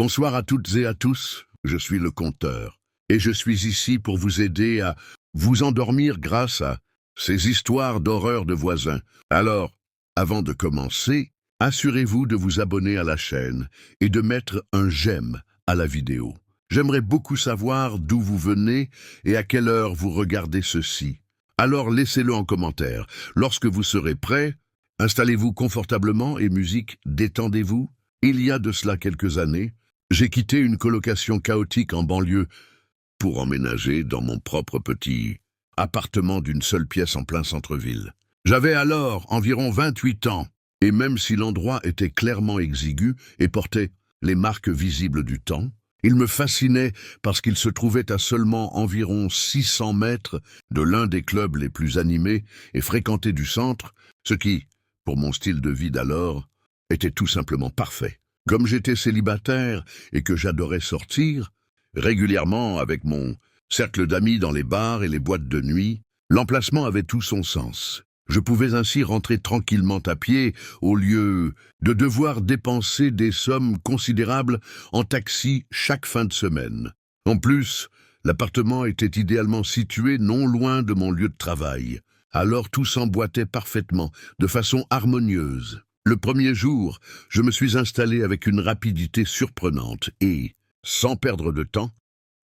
Bonsoir à toutes et à tous, je suis le conteur, et je suis ici pour vous aider à vous endormir grâce à ces histoires d'horreur de voisins. Alors, avant de commencer, assurez-vous de vous abonner à la chaîne et de mettre un j'aime à la vidéo. J'aimerais beaucoup savoir d'où vous venez et à quelle heure vous regardez ceci. Alors laissez-le en commentaire. Lorsque vous serez prêts, installez-vous confortablement et musique, détendez-vous. Il y a de cela quelques années, j'ai quitté une colocation chaotique en banlieue pour emménager dans mon propre petit appartement d'une seule pièce en plein centre-ville. J'avais alors environ 28 ans, et même si l'endroit était clairement exigu et portait les marques visibles du temps, il me fascinait parce qu'il se trouvait à seulement environ 600 mètres de l'un des clubs les plus animés et fréquentés du centre, ce qui, pour mon style de vie d'alors, était tout simplement parfait. Comme j'étais célibataire et que j'adorais sortir, régulièrement avec mon cercle d'amis dans les bars et les boîtes de nuit, l'emplacement avait tout son sens. Je pouvais ainsi rentrer tranquillement à pied au lieu de devoir dépenser des sommes considérables en taxi chaque fin de semaine. En plus, l'appartement était idéalement situé non loin de mon lieu de travail. Alors tout s'emboîtait parfaitement, de façon harmonieuse. Le premier jour, je me suis installé avec une rapidité surprenante et, sans perdre de temps,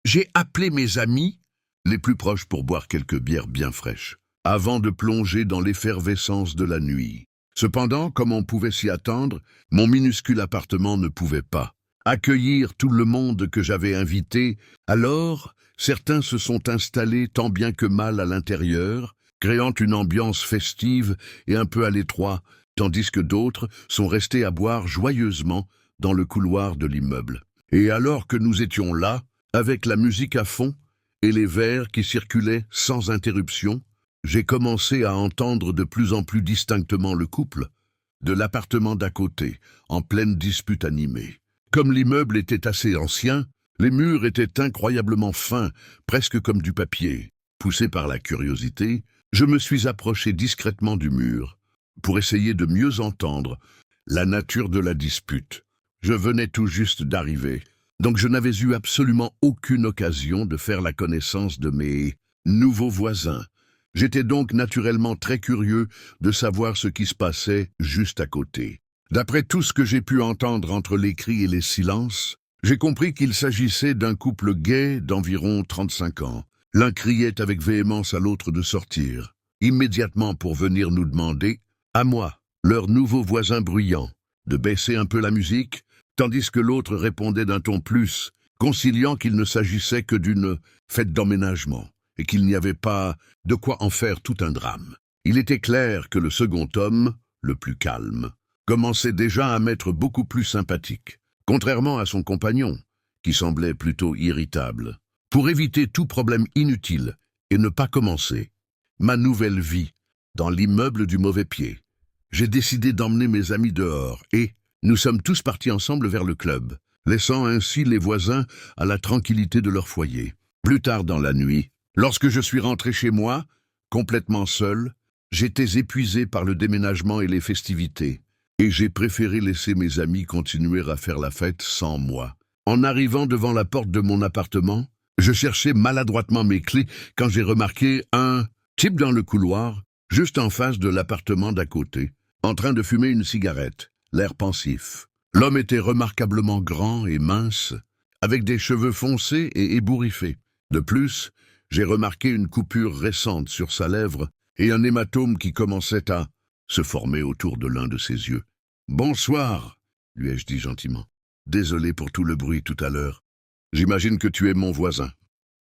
j'ai appelé mes amis les plus proches pour boire quelques bières bien fraîches, avant de plonger dans l'effervescence de la nuit. Cependant, comme on pouvait s'y attendre, mon minuscule appartement ne pouvait pas accueillir tout le monde que j'avais invité. Alors, certains se sont installés tant bien que mal à l'intérieur, créant une ambiance festive et un peu à l'étroit, tandis que d'autres sont restés à boire joyeusement dans le couloir de l'immeuble. Et alors que nous étions là, avec la musique à fond et les verres qui circulaient sans interruption, j'ai commencé à entendre de plus en plus distinctement le couple de l'appartement d'à côté, en pleine dispute animée. Comme l'immeuble était assez ancien, les murs étaient incroyablement fins, presque comme du papier. Poussé par la curiosité, je me suis approché discrètement du mur pour essayer de mieux entendre la nature de la dispute. Je venais tout juste d'arriver, donc je n'avais eu absolument aucune occasion de faire la connaissance de mes nouveaux voisins. J'étais donc naturellement très curieux de savoir ce qui se passait juste à côté. D'après tout ce que j'ai pu entendre entre les cris et les silences, j'ai compris qu'il s'agissait d'un couple gai d'environ 35 ans. L'un criait avec véhémence à l'autre de sortir, immédiatement pour venir nous demander, à moi, leur nouveau voisin bruyant, de baisser un peu la musique, tandis que l'autre répondait d'un ton plus conciliant qu'il ne s'agissait que d'une fête d'emménagement et qu'il n'y avait pas de quoi en faire tout un drame. Il était clair que le second homme, le plus calme, commençait déjà à m'être beaucoup plus sympathique, contrairement à son compagnon, qui semblait plutôt irritable. Pour éviter tout problème inutile et ne pas commencer ma nouvelle vie dans l'immeuble du mauvais pied, j'ai décidé d'emmener mes amis dehors et nous sommes tous partis ensemble vers le club, laissant ainsi les voisins à la tranquillité de leur foyer. Plus tard dans la nuit, lorsque je suis rentré chez moi, complètement seul, j'étais épuisé par le déménagement et les festivités, et j'ai préféré laisser mes amis continuer à faire la fête sans moi. En arrivant devant la porte de mon appartement, je cherchais maladroitement mes clés quand j'ai remarqué un type dans le couloir, juste en face de l'appartement d'à côté, en train de fumer une cigarette, l'air pensif. L'homme était remarquablement grand et mince, avec des cheveux foncés et ébouriffés. De plus, j'ai remarqué une coupure récente sur sa lèvre et un hématome qui commençait à se former autour de l'un de ses yeux. « Bonsoir », lui ai-je dit gentiment. « Désolé pour tout le bruit tout à l'heure. J'imagine que tu es mon voisin. »«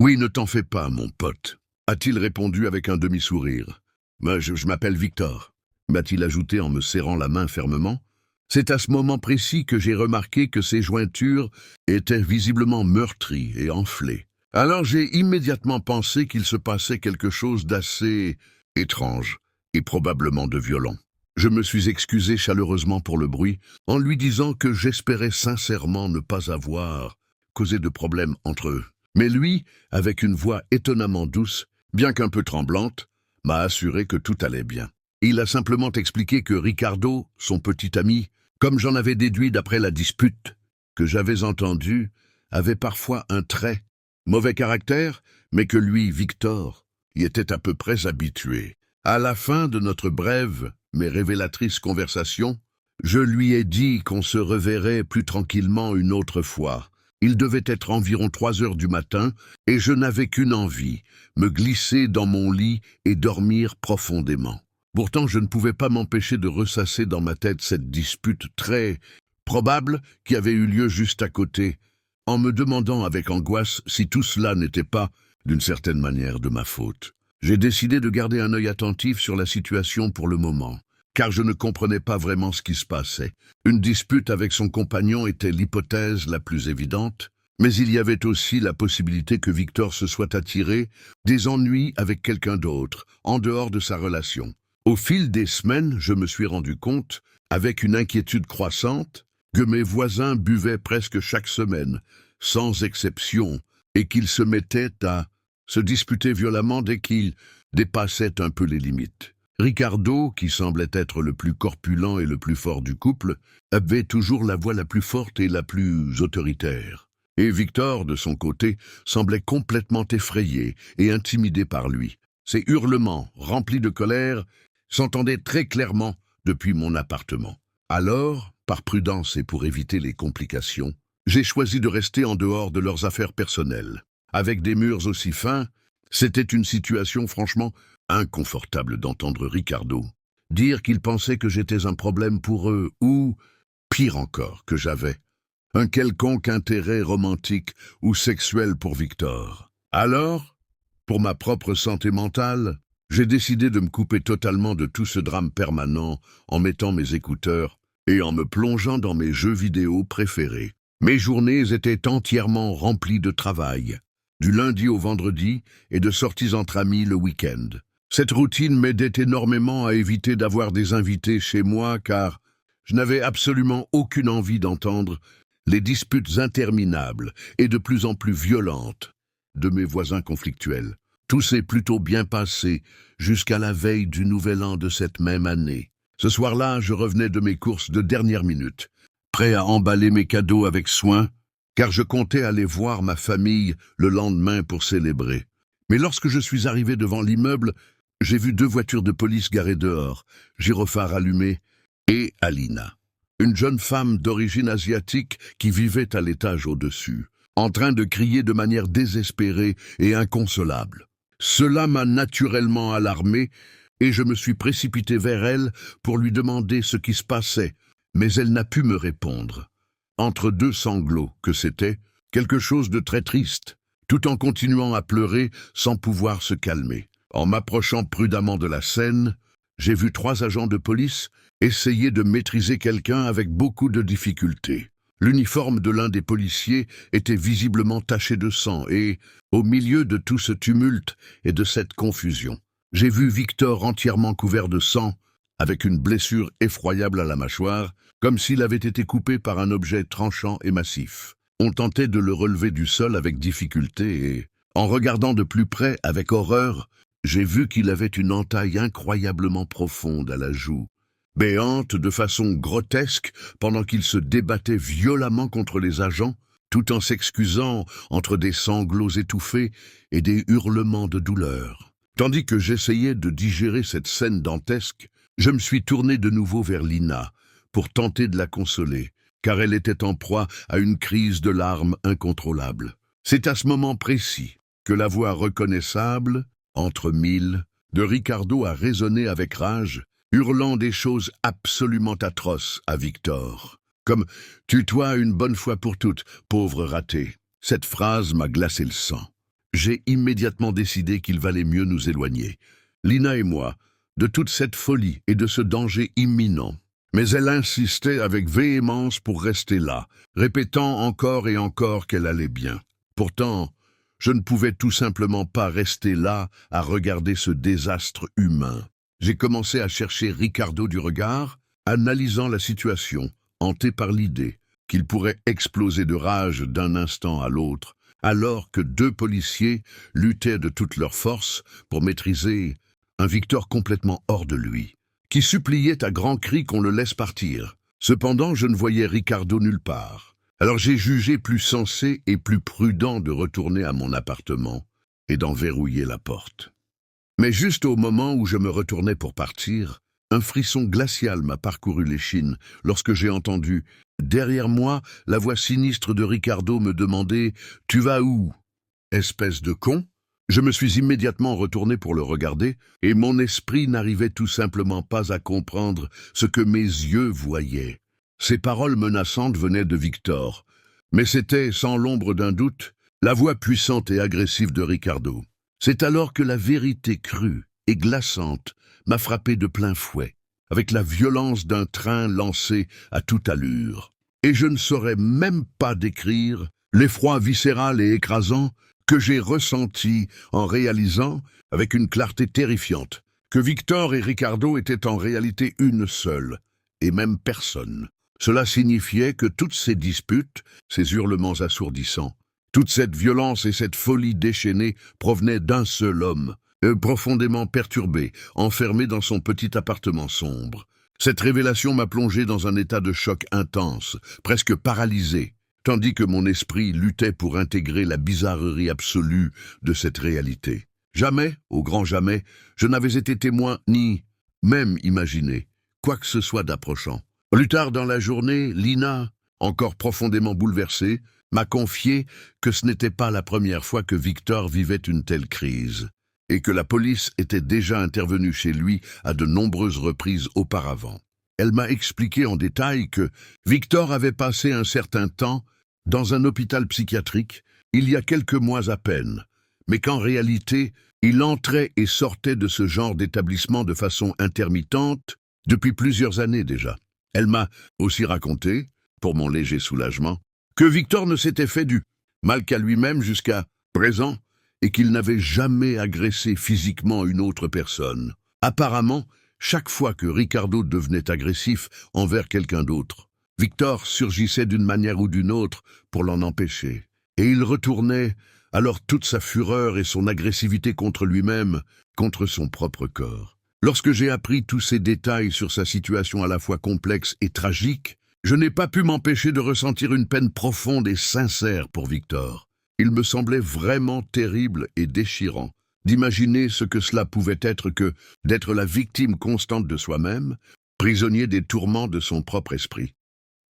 Oui, ne t'en fais pas, mon pote, » a-t-il répondu avec un demi-sourire. « Je m'appelle Victor », m'a-t-il ajouté en me serrant la main fermement. C'est à ce moment précis que j'ai remarqué que ses jointures étaient visiblement meurtries et enflées. Alors j'ai immédiatement pensé qu'il se passait quelque chose d'assez étrange et probablement de violent. Je me suis excusé chaleureusement pour le bruit, en lui disant que j'espérais sincèrement ne pas avoir causé de problème entre eux. Mais lui, avec une voix étonnamment douce, bien qu'un peu tremblante, m'a assuré que tout allait bien. Il a simplement expliqué que Ricardo, son petit ami, comme j'en avais déduit d'après la dispute, que j'avais entendu avait parfois un trait, mauvais caractère, mais que lui, Victor, y était à peu près habitué. À la fin de notre brève mais révélatrice conversation, je lui ai dit qu'on se reverrait plus tranquillement une autre fois. Il devait être environ 3 heures du matin, et je n'avais qu'une envie, me glisser dans mon lit et dormir profondément. Pourtant, je ne pouvais pas m'empêcher de ressasser dans ma tête cette dispute très probable qui avait eu lieu juste à côté, en me demandant avec angoisse si tout cela n'était pas, d'une certaine manière, de ma faute. J'ai décidé de garder un œil attentif sur la situation pour le moment, car je ne comprenais pas vraiment ce qui se passait. Une dispute avec son compagnon était l'hypothèse la plus évidente, mais il y avait aussi la possibilité que Victor se soit attiré des ennuis avec quelqu'un d'autre, en dehors de sa relation. Au fil des semaines, je me suis rendu compte, avec une inquiétude croissante, que mes voisins buvaient presque chaque semaine, sans exception, et qu'ils se mettaient à se disputer violemment dès qu'ils dépassaient un peu les limites. Ricardo, qui semblait être le plus corpulent et le plus fort du couple, avait toujours la voix la plus forte et la plus autoritaire. Et Victor, de son côté, semblait complètement effrayé et intimidé par lui. Ses hurlements, remplis de colère, s'entendaient très clairement depuis mon appartement. Alors, par prudence et pour éviter les complications, j'ai choisi de rester en dehors de leurs affaires personnelles. Avec des murs aussi fins, c'était une situation franchement inconfortable d'entendre Ricardo dire qu'il pensait que j'étais un problème pour eux ou, pire encore, que j'avais un quelconque intérêt romantique ou sexuel pour Victor. Alors, pour ma propre santé mentale, j'ai décidé de me couper totalement de tout ce drame permanent en mettant mes écouteurs et en me plongeant dans mes jeux vidéo préférés. Mes journées étaient entièrement remplies de travail, du lundi au vendredi et de sorties entre amis le week-end. Cette routine m'aidait énormément à éviter d'avoir des invités chez moi car je n'avais absolument aucune envie d'entendre les disputes interminables et de plus en plus violentes de mes voisins conflictuels. Tout s'est plutôt bien passé jusqu'à la veille du nouvel an de cette même année. Ce soir-là, je revenais de mes courses de dernière minute, prêt à emballer mes cadeaux avec soin, car je comptais aller voir ma famille le lendemain pour célébrer. Mais lorsque je suis arrivé devant l'immeuble, j'ai vu 2 voitures de police garées dehors, gyrophares allumés, et Alina, une jeune femme d'origine asiatique qui vivait à l'étage au-dessus, en train de crier de manière désespérée et inconsolable. Cela m'a naturellement alarmé et je me suis précipité vers elle pour lui demander ce qui se passait, mais elle n'a pu me répondre. Entre 2 sanglots que c'était, quelque chose de très triste, tout en continuant à pleurer sans pouvoir se calmer. En m'approchant prudemment de la scène, j'ai vu 3 agents de police essayer de maîtriser quelqu'un avec beaucoup de difficultés. L'uniforme de l'un des policiers était visiblement taché de sang et, au milieu de tout ce tumulte et de cette confusion, j'ai vu Victor entièrement couvert de sang, avec une blessure effroyable à la mâchoire, comme s'il avait été coupé par un objet tranchant et massif. On tentait de le relever du sol avec difficulté et, en regardant de plus près avec horreur, j'ai vu qu'il avait une entaille incroyablement profonde à la joue, béante de façon grotesque pendant qu'il se débattait violemment contre les agents, tout en s'excusant entre des sanglots étouffés et des hurlements de douleur. Tandis que j'essayais de digérer cette scène dantesque, je me suis tourné de nouveau vers Lina pour tenter de la consoler, car elle était en proie à une crise de larmes incontrôlable. C'est à ce moment précis que la voix reconnaissable, entre mille, de Ricardo a résonné avec rage, hurlant des choses absolument atroces à Victor. Comme « Tue-toi une bonne fois pour toutes, pauvre raté ». Cette phrase m'a glacé le sang. J'ai immédiatement décidé qu'il valait mieux nous éloigner, Lina et moi, de toute cette folie et de ce danger imminent. Mais elle insistait avec véhémence pour rester là, répétant encore et encore qu'elle allait bien. Pourtant, je ne pouvais tout simplement pas rester là à regarder ce désastre humain. J'ai commencé à chercher Ricardo du regard, analysant la situation, hanté par l'idée qu'il pourrait exploser de rage d'un instant à l'autre, alors que 2 policiers luttaient de toute leur force pour maîtriser un Victor complètement hors de lui, qui suppliait à grands cris qu'on le laisse partir. Cependant, je ne voyais Ricardo nulle part. Alors j'ai jugé plus sensé et plus prudent de retourner à mon appartement et d'en verrouiller la porte. Mais juste au moment où je me retournais pour partir, un frisson glacial m'a parcouru l'échine lorsque j'ai entendu, derrière moi, la voix sinistre de Ricardo me demander « Tu vas où ?» Espèce de con. Je me suis immédiatement retourné pour le regarder, et mon esprit n'arrivait tout simplement pas à comprendre ce que mes yeux voyaient. Ces paroles menaçantes venaient de Victor, mais c'était, sans l'ombre d'un doute, la voix puissante et agressive de Ricardo. C'est alors que la vérité crue et glaçante m'a frappé de plein fouet, avec la violence d'un train lancé à toute allure. Et je ne saurais même pas décrire l'effroi viscéral et écrasant que j'ai ressenti en réalisant, avec une clarté terrifiante, que Victor et Ricardo étaient en réalité une seule, et même personne. Cela signifiait que toutes ces disputes, ces hurlements assourdissants, toute cette violence et cette folie déchaînée provenaient d'un seul homme, profondément perturbé, enfermé dans son petit appartement sombre. Cette révélation m'a plongé dans un état de choc intense, presque paralysé, tandis que mon esprit luttait pour intégrer la bizarrerie absolue de cette réalité. Jamais, au grand jamais, je n'avais été témoin ni même imaginé quoi que ce soit d'approchant. Plus tard dans la journée, Lina, encore profondément bouleversée, m'a confié que ce n'était pas la première fois que Victor vivait une telle crise, et que la police était déjà intervenue chez lui à de nombreuses reprises auparavant. Elle m'a expliqué en détail que Victor avait passé un certain temps dans un hôpital psychiatrique il y a quelques mois à peine, mais qu'en réalité, il entrait et sortait de ce genre d'établissement de façon intermittente depuis plusieurs années déjà. Elle m'a aussi raconté, pour mon léger soulagement, que Victor ne s'était fait du mal qu'à lui-même jusqu'à présent et qu'il n'avait jamais agressé physiquement une autre personne. Apparemment, chaque fois que Ricardo devenait agressif envers quelqu'un d'autre, Victor surgissait d'une manière ou d'une autre pour l'en empêcher. Et il retournait alors toute sa fureur et son agressivité contre lui-même, contre son propre corps. Lorsque j'ai appris tous ces détails sur sa situation à la fois complexe et tragique, je n'ai pas pu m'empêcher de ressentir une peine profonde et sincère pour Victor. Il me semblait vraiment terrible et déchirant d'imaginer ce que cela pouvait être que d'être la victime constante de soi-même, prisonnier des tourments de son propre esprit.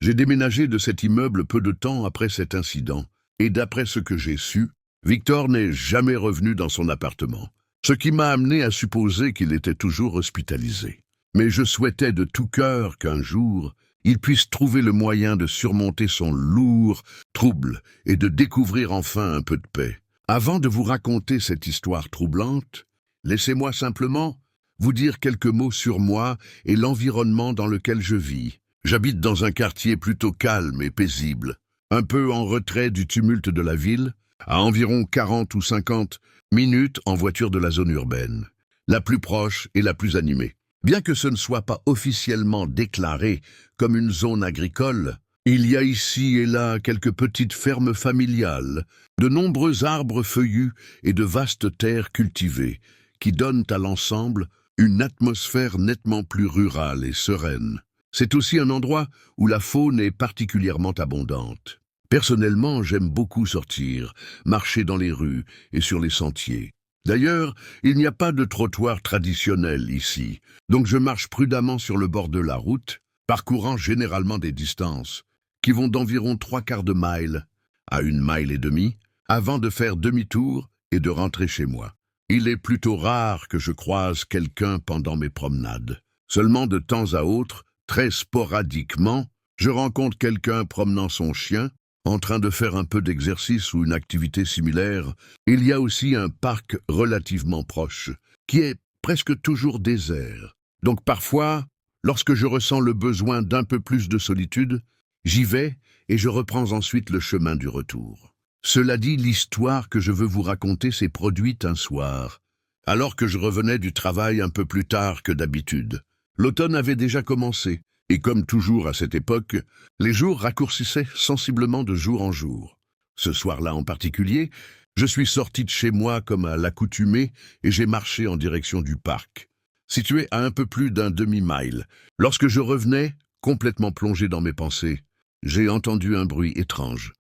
J'ai déménagé de cet immeuble peu de temps après cet incident, et d'après ce que j'ai su, Victor n'est jamais revenu dans son appartement, ce qui m'a amené à supposer qu'il était toujours hospitalisé. Mais je souhaitais de tout cœur qu'un jour, il puisse trouver le moyen de surmonter son lourd trouble et de découvrir enfin un peu de paix. Avant de vous raconter cette histoire troublante, laissez-moi simplement vous dire quelques mots sur moi et l'environnement dans lequel je vis. J'habite dans un quartier plutôt calme et paisible, un peu en retrait du tumulte de la ville, à environ 40 ou 50 minutes en voiture de la zone urbaine, la plus proche et la plus animée. Bien que ce ne soit pas officiellement déclaré comme une zone agricole, il y a ici et là quelques petites fermes familiales, de nombreux arbres feuillus et de vastes terres cultivées, qui donnent à l'ensemble une atmosphère nettement plus rurale et sereine. C'est aussi un endroit où la faune est particulièrement abondante. Personnellement, j'aime beaucoup sortir, marcher dans les rues et sur les sentiers. D'ailleurs, il n'y a pas de trottoir traditionnel ici, donc je marche prudemment sur le bord de la route, parcourant généralement des distances qui vont d'environ 3/4 de mile à 1,5 miles, avant de faire demi-tour et de rentrer chez moi. Il est plutôt rare que je croise quelqu'un pendant mes promenades. Seulement de temps à autre, très sporadiquement, je rencontre quelqu'un promenant son chien, en train de faire un peu d'exercice ou une activité similaire. Il y a aussi un parc relativement proche, qui est presque toujours désert. Donc parfois, lorsque je ressens le besoin d'un peu plus de solitude, j'y vais et je reprends ensuite le chemin du retour. Cela dit, l'histoire que je veux vous raconter s'est produite un soir, alors que je revenais du travail un peu plus tard que d'habitude. L'automne avait déjà commencé, et comme toujours à cette époque, les jours raccourcissaient sensiblement de jour en jour. Ce soir-là en particulier, je suis sorti de chez moi comme à l'accoutumée et j'ai marché en direction du parc, situé à un peu plus d'1/2 mile. Lorsque je revenais, complètement plongé dans mes pensées, j'ai entendu un bruit étrange,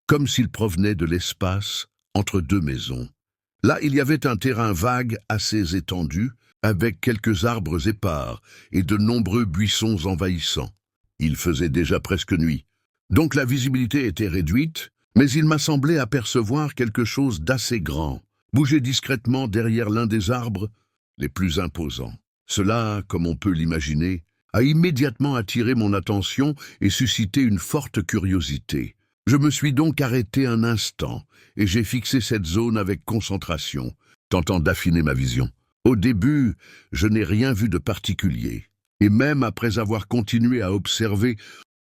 comme s'il provenait de l'espace entre deux maisons. Là, il y avait un terrain vague assez étendu, avec quelques arbres épars et de nombreux buissons envahissants. Il faisait déjà presque nuit, donc la visibilité était réduite, mais il m'a semblé apercevoir quelque chose d'assez grand, bouger discrètement derrière l'un des arbres les plus imposants. Cela, comme on peut l'imaginer, a immédiatement attiré mon attention et suscité une forte curiosité. Je me suis donc arrêté un instant et j'ai fixé cette zone avec concentration, tentant d'affiner ma vision. Au début, je n'ai rien vu de particulier, et même après avoir continué à observer,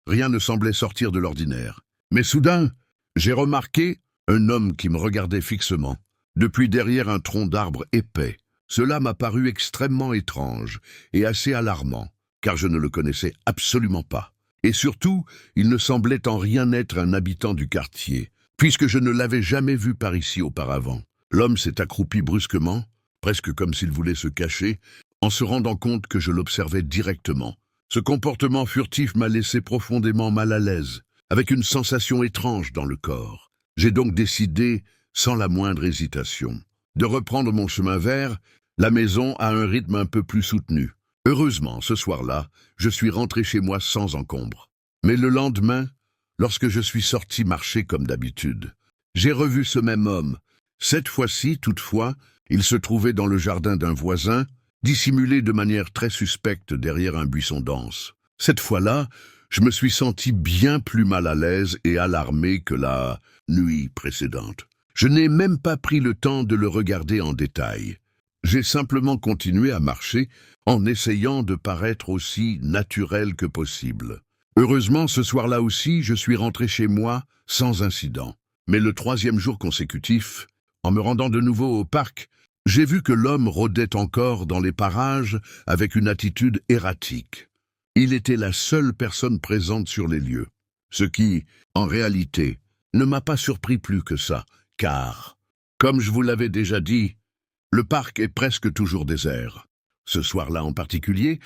rien ne semblait sortir de l'ordinaire. Mais soudain, j'ai remarqué un homme qui me regardait fixement, depuis derrière un tronc d'arbre épais. Cela m'a paru extrêmement étrange et assez alarmant, car je ne le connaissais absolument pas. Et surtout, il ne semblait en rien être un habitant du quartier, puisque je ne l'avais jamais vu par ici auparavant. L'homme s'est accroupi brusquement, presque comme s'il voulait se cacher, en se rendant compte que je l'observais directement. Ce comportement furtif m'a laissé profondément mal à l'aise, avec une sensation étrange dans le corps. J'ai donc décidé, sans la moindre hésitation, de reprendre mon chemin vers la maison à un rythme un peu plus soutenu. Heureusement, ce soir-là, je suis rentré chez moi sans encombre. Mais le lendemain, lorsque je suis sorti marcher comme d'habitude, j'ai revu ce même homme. Cette fois-ci, toutefois, il se trouvait dans le jardin d'un voisin, dissimulé de manière très suspecte derrière un buisson dense. Cette fois-là, je me suis senti bien plus mal à l'aise et alarmé que la nuit précédente. Je n'ai même pas pris le temps de le regarder en détail. J'ai simplement continué à marcher en essayant de paraître aussi naturel que possible. Heureusement, ce soir-là aussi, je suis rentré chez moi sans incident. Mais le troisième jour consécutif, en me rendant de nouveau au parc, j'ai vu que l'homme rôdait encore dans les parages avec une attitude erratique. Il était la seule personne présente sur les lieux, ce qui, en réalité, ne m'a pas surpris plus que ça, car, comme je vous l'avais déjà dit, le parc est presque toujours désert. Ce soir-là en particulier,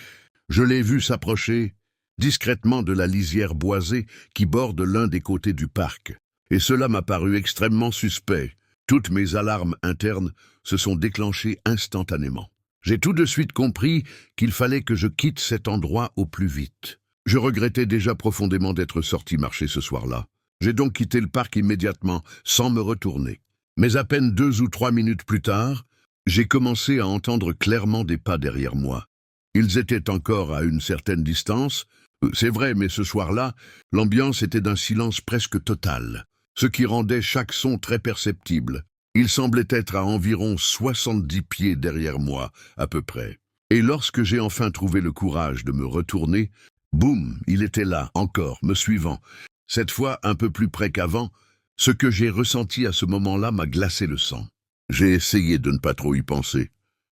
je l'ai vu s'approcher discrètement de la lisière boisée qui borde l'un des côtés du parc, et cela m'a paru extrêmement suspect. Toutes mes alarmes internes se sont déclenchées instantanément. J'ai tout de suite compris qu'il fallait que je quitte cet endroit au plus vite. Je regrettais déjà profondément d'être sorti marcher ce soir-là. J'ai donc quitté le parc immédiatement, sans me retourner. Mais à peine 2 ou 3 minutes plus tard, j'ai commencé à entendre clairement des pas derrière moi. Ils étaient encore à une certaine distance. C'est vrai, mais ce soir-là, l'ambiance était d'un silence presque total, ce qui rendait chaque son très perceptible. Il semblait être à environ 70 pieds derrière moi, à peu près. Et lorsque j'ai enfin trouvé le courage de me retourner, boum, il était là, encore, me suivant. Cette fois un peu plus près qu'avant, ce que j'ai ressenti à ce moment-là m'a glacé le sang. J'ai essayé de ne pas trop y penser,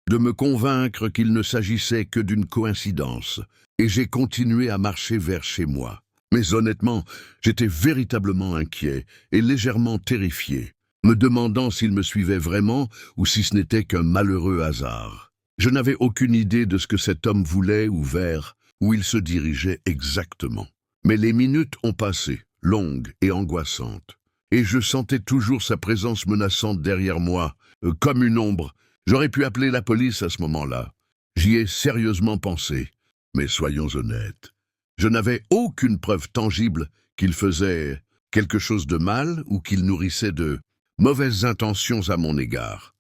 de me convaincre qu'il ne s'agissait que d'une coïncidence, et j'ai continué à marcher vers chez moi. Mais honnêtement, j'étais véritablement inquiet et légèrement terrifié, me demandant s'il me suivait vraiment ou si ce n'était qu'un malheureux hasard. Je n'avais aucune idée de ce que cet homme voulait ou vers où il se dirigeait exactement. Mais les minutes ont passé, longues et angoissantes, et je sentais toujours sa présence menaçante derrière moi, comme une ombre. J'aurais pu appeler la police à ce moment-là. J'y ai sérieusement pensé, mais soyons honnêtes. Je n'avais aucune preuve tangible qu'il faisait quelque chose de mal ou qu'il nourrissait de mauvaises intentions à mon égard.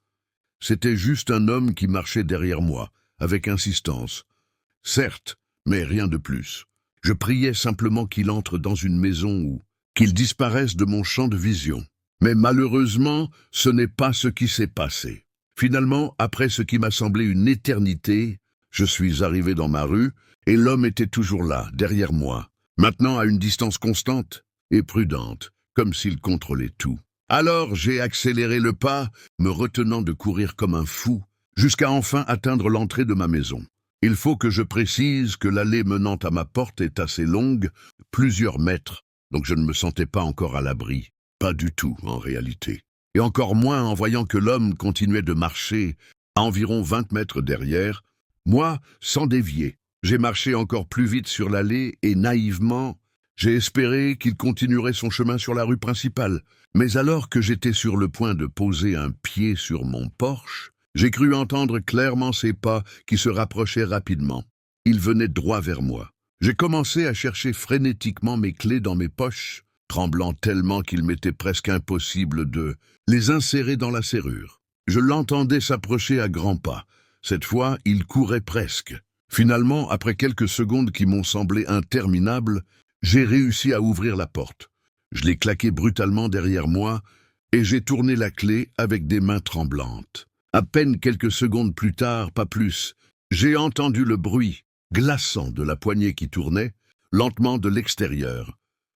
C'était juste un homme qui marchait derrière moi, avec insistance. Certes, mais rien de plus. Je priais simplement qu'il entre dans une maison ou qu'il disparaisse de mon champ de vision. Mais malheureusement, ce n'est pas ce qui s'est passé. Finalement, après ce qui m'a semblé une éternité, je suis arrivé dans ma rue et l'homme était toujours là, derrière moi, maintenant à une distance constante et prudente, comme s'il contrôlait tout. Alors j'ai accéléré le pas, me retenant de courir comme un fou, jusqu'à enfin atteindre l'entrée de ma maison. Il faut que je précise que l'allée menant à ma porte est assez longue, plusieurs mètres, donc je ne me sentais pas encore à l'abri. Pas du tout, en réalité. Et encore moins en voyant que l'homme continuait de marcher à environ 20 mètres derrière. Moi, sans dévier, j'ai marché encore plus vite sur l'allée et naïvement, J'ai espéré qu'il continuerait son chemin sur la rue principale, mais alors que j'étais sur le point de poser un pied sur mon porche, j'ai cru entendre clairement ses pas qui se rapprochaient rapidement. Il venait droit vers moi. J'ai commencé à chercher frénétiquement mes clés dans mes poches, tremblant tellement qu'il m'était presque impossible de les insérer dans la serrure. Je l'entendais s'approcher à grands pas. Cette fois, il courait presque. Finalement, après quelques secondes qui m'ont semblé interminables, j'ai réussi à ouvrir la porte. Je l'ai claquée brutalement derrière moi et j'ai tourné la clé avec des mains tremblantes. À peine quelques secondes plus tard, pas plus, j'ai entendu le bruit glaçant de la poignée qui tournait, lentement de l'extérieur.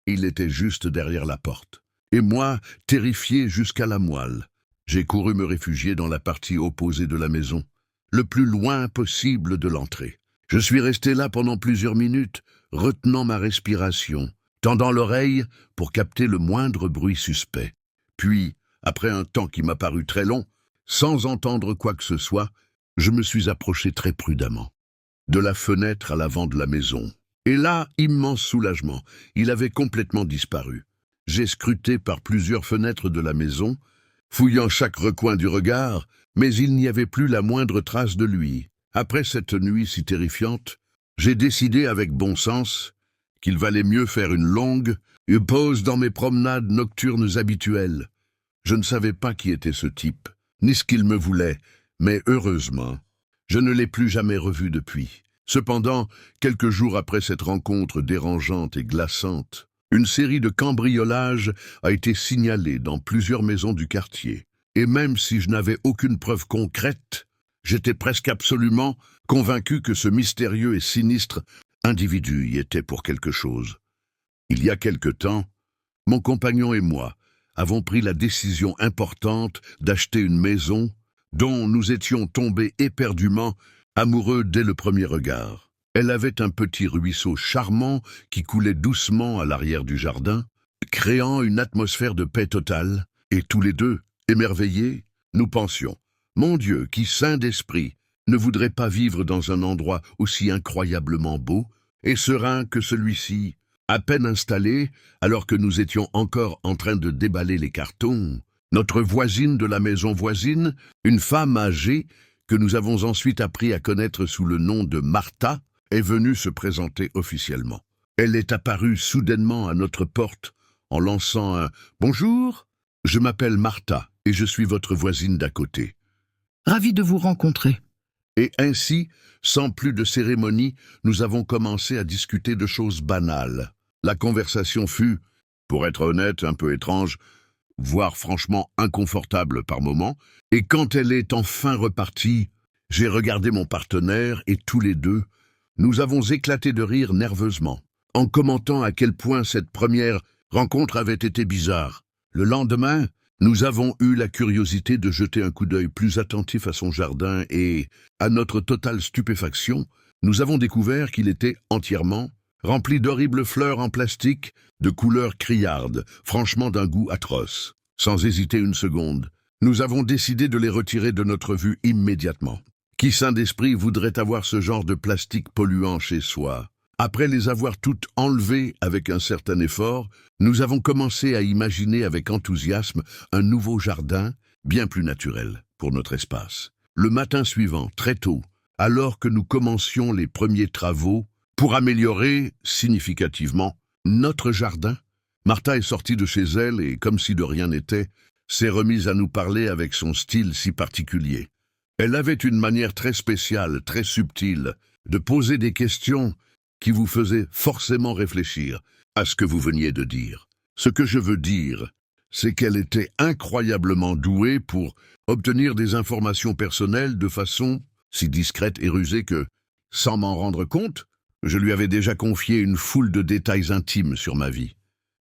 Il était juste derrière la porte. Et moi, terrifié jusqu'à la moelle, j'ai couru me réfugier dans la partie opposée de la maison, le plus loin possible de l'entrée. Je suis resté là pendant plusieurs minutes, retenant ma respiration, tendant l'oreille pour capter le moindre bruit suspect. Puis, après un temps qui m'a paru très long, sans entendre quoi que ce soit, je me suis approché très prudemment, de la fenêtre à l'avant de la maison. Et là, immense soulagement, il avait complètement disparu. J'ai scruté par plusieurs fenêtres de la maison, fouillant chaque recoin du regard, mais il n'y avait plus la moindre trace de lui. Après cette nuit si terrifiante, j'ai décidé avec bon sens qu'il valait mieux faire une longue pause dans mes promenades nocturnes habituelles. Je ne savais pas qui était ce type, ni ce qu'il me voulait, mais heureusement, je ne l'ai plus jamais revu depuis. Cependant, quelques jours après cette rencontre dérangeante et glaçante, une série de cambriolages a été signalée dans plusieurs maisons du quartier. Et même si je n'avais aucune preuve concrète, j'étais presque absolument convaincu que ce mystérieux et sinistre individu y était pour quelque chose. Il y a quelque temps, mon compagnon et moi avons pris la décision importante d'acheter une maison dont nous étions tombés éperdument amoureux dès le premier regard. Elle avait un petit ruisseau charmant qui coulait doucement à l'arrière du jardin, créant une atmosphère de paix totale, et tous les deux, émerveillés, nous pensions, mon Dieu, qui saint d'esprit, ne voudrait pas vivre dans un endroit aussi incroyablement beau et serein que celui-ci. À peine installé, alors que nous étions encore en train de déballer les cartons, notre voisine de la maison voisine, une femme âgée, que nous avons ensuite appris à connaître sous le nom de Martha, est venue se présenter officiellement. Elle est apparue soudainement à notre porte en lançant un « Bonjour, je m'appelle Martha et je suis votre voisine d'à côté. » Ravi de vous rencontrer. Et ainsi, sans plus de cérémonie, nous avons commencé à discuter de choses banales. La conversation fut, pour être honnête, un peu étrange, voire franchement inconfortable par moments, et quand elle est enfin repartie, j'ai regardé mon partenaire et tous les deux, nous avons éclaté de rire nerveusement, en commentant à quel point cette première rencontre avait été bizarre. Le lendemain, nous avons eu la curiosité de jeter un coup d'œil plus attentif à son jardin et, à notre totale stupéfaction, nous avons découvert qu'il était entièrement rempli d'horribles fleurs en plastique, de couleur criarde, franchement d'un goût atroce. Sans hésiter une seconde, nous avons décidé de les retirer de notre vue immédiatement. Qui saint d'esprit voudrait avoir ce genre de plastique polluant chez soi? Après les avoir toutes enlevées avec un certain effort, nous avons commencé à imaginer avec enthousiasme un nouveau jardin, bien plus naturel, pour notre espace. Le matin suivant, très tôt, alors que nous commencions les premiers travaux, pour améliorer, significativement, notre jardin, Martha est sortie de chez elle et, comme si de rien n'était, s'est remise à nous parler avec son style si particulier. Elle avait une manière très spéciale, très subtile, de poser des questions qui vous faisaient forcément réfléchir à ce que vous veniez de dire. Ce que je veux dire, c'est qu'elle était incroyablement douée pour obtenir des informations personnelles de façon si discrète et rusée que, sans m'en rendre compte, je lui avais déjà confié une foule de détails intimes sur ma vie.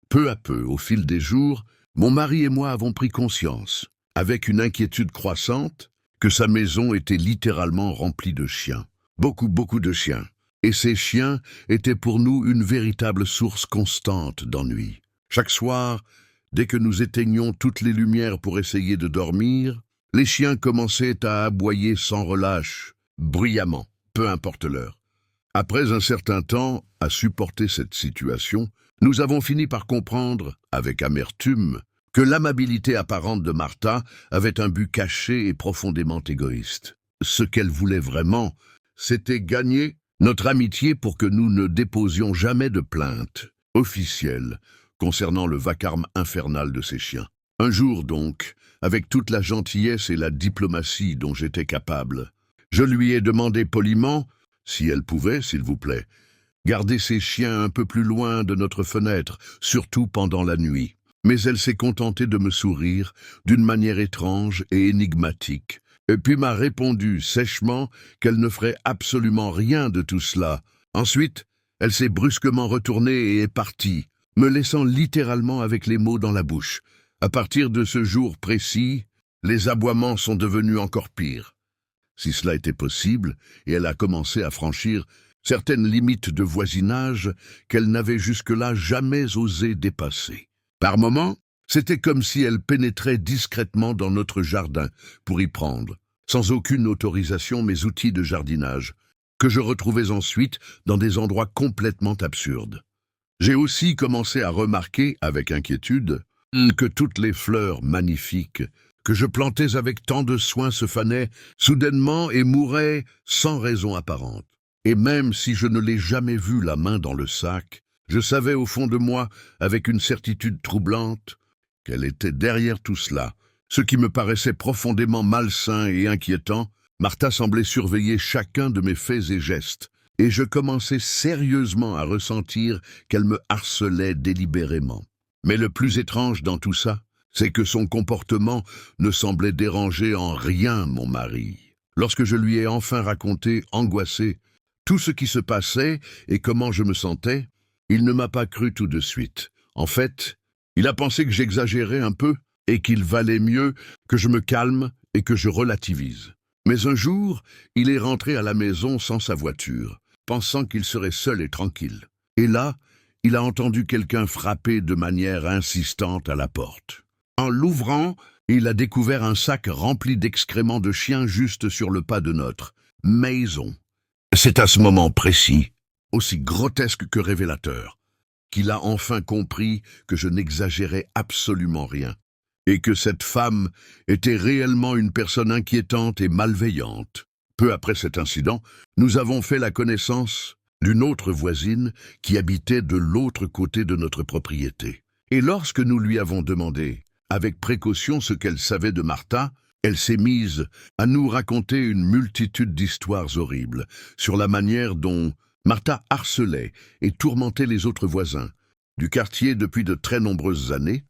Peu à peu, au fil des jours, mon mari et moi avons pris conscience, avec une inquiétude croissante, que sa maison était littéralement remplie de chiens. Beaucoup de chiens. Et ces chiens étaient pour nous une véritable source constante d'ennui. Chaque soir, dès que nous éteignions toutes les lumières pour essayer de dormir, les chiens commençaient à aboyer sans relâche, bruyamment, peu importe l'heure. Après un certain temps à supporter cette situation, Nous avons fini par comprendre, avec amertume, que l'amabilité apparente de Martha avait un but caché et profondément égoïste. Ce qu'elle voulait vraiment, c'était gagner notre amitié pour que nous ne déposions jamais de plainte officielle concernant le vacarme infernal de ces chiens. Un jour donc, avec toute la gentillesse et la diplomatie dont j'étais capable, je lui ai demandé poliment, si elle pouvait, s'il vous plaît, garder ces chiens un peu plus loin de notre fenêtre, surtout pendant la nuit. Mais elle s'est contentée de me sourire d'une manière étrange et énigmatique, et puis m'a répondu sèchement qu'elle ne ferait absolument rien de tout cela. Ensuite, elle s'est brusquement retournée et est partie, me laissant littéralement avec les mots dans la bouche. À partir de ce jour précis, les aboiements sont devenus encore pires. Si cela était possible, et elle a commencé à franchir certaines limites de voisinage qu'elle n'avait jusque-là jamais osé dépasser. Par moments, c'était comme si elle pénétrait discrètement dans notre jardin pour y prendre, sans aucune autorisation, mes outils de jardinage, que je retrouvais ensuite dans des endroits complètement absurdes. J'ai aussi commencé à remarquer, avec inquiétude, que toutes les fleurs magnifiques que je plantais avec tant de soin se fanaient soudainement et mouraient sans raison apparente. Et même si je ne l'ai jamais vue la main dans le sac, je savais au fond de moi, avec une certitude troublante, qu'elle était derrière tout cela. Ce qui me paraissait profondément malsain et inquiétant, Martha semblait surveiller chacun de mes faits et gestes, et je commençais sérieusement à ressentir qu'elle me harcelait délibérément. Mais le plus étrange dans tout ça, c'est que son comportement ne semblait déranger en rien mon mari. Lorsque je lui ai enfin raconté, angoissé, tout ce qui se passait et comment je me sentais, il ne m'a pas cru tout de suite. En fait, il a pensé que j'exagérais un peu et qu'il valait mieux que je me calme et que je relativise. Mais un jour, il est rentré à la maison sans sa voiture, pensant qu'il serait seul et tranquille. Et là, il a entendu quelqu'un frapper de manière insistante à la porte. En l'ouvrant, il a découvert un sac rempli d'excréments de chiens juste sur le pas de notre maison. C'est à ce moment précis, aussi grotesque que révélateur, qu'il a enfin compris que je n'exagérais absolument rien, et que cette femme était réellement une personne inquiétante et malveillante. Peu après cet incident, nous avons fait la connaissance d'une autre voisine qui habitait de l'autre côté de notre propriété. Et lorsque nous lui avons demandé, avec précaution, ce qu'elle savait de Martha, elle s'est mise à nous raconter une multitude d'histoires horribles sur la manière dont Martha harcelait et tourmentait les autres voisins du quartier depuis de très nombreuses années,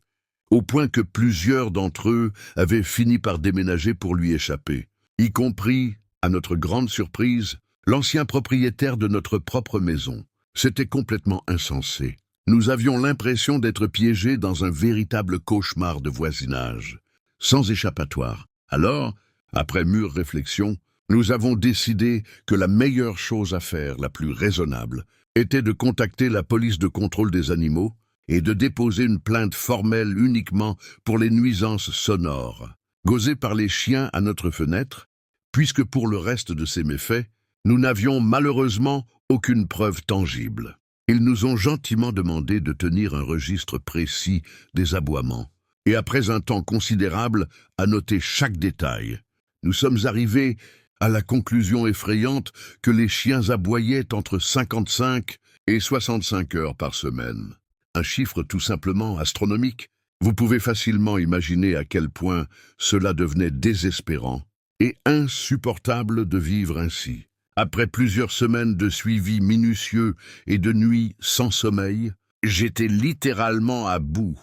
au point que plusieurs d'entre eux avaient fini par déménager pour lui échapper, y compris, à notre grande surprise, l'ancien propriétaire de notre propre maison. C'était complètement insensé. Nous avions l'impression d'être piégés dans un véritable cauchemar de voisinage, sans échappatoire. Alors, après mûre réflexion, nous avons décidé que la meilleure chose à faire, la plus raisonnable, était de contacter la police de contrôle des animaux et de déposer une plainte formelle uniquement pour les nuisances sonores causées par les chiens à notre fenêtre, puisque pour le reste de ces méfaits, nous n'avions malheureusement aucune preuve tangible. Ils nous ont gentiment demandé de tenir un registre précis des aboiements, et après un temps considérable, à noter chaque détail. Nous sommes arrivés à la conclusion effrayante que les chiens aboyaient entre 55 et 65 heures par semaine. Un chiffre tout simplement astronomique. Vous pouvez facilement imaginer à quel point cela devenait désespérant et insupportable de vivre ainsi. Après plusieurs semaines de suivi minutieux et de nuits sans sommeil, j'étais littéralement à bout.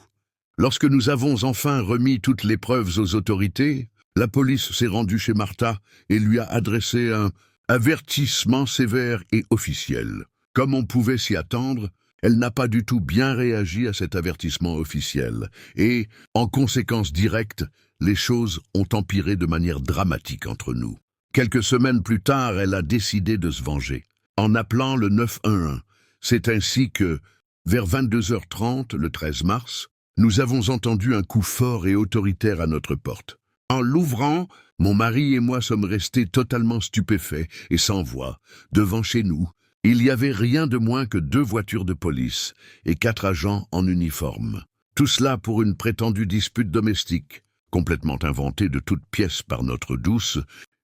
Lorsque nous avons enfin remis toutes les preuves aux autorités, la police s'est rendue chez Martha et lui a adressé un avertissement sévère et officiel. Comme on pouvait s'y attendre, elle n'a pas du tout bien réagi à cet avertissement officiel et, en conséquence directe, les choses ont empiré de manière dramatique entre nous. Quelques semaines plus tard, elle a décidé de se venger, en appelant le 911. C'est ainsi que, vers 22h30, le 13 mars, nous avons entendu un coup fort et autoritaire à notre porte. En l'ouvrant, mon mari et moi sommes restés totalement stupéfaits et sans voix, devant chez nous, Il y avait rien de moins que 2 voitures de police et 4 agents en uniforme. Tout cela pour une prétendue dispute domestique, complètement inventée de toutes pièces par notre douce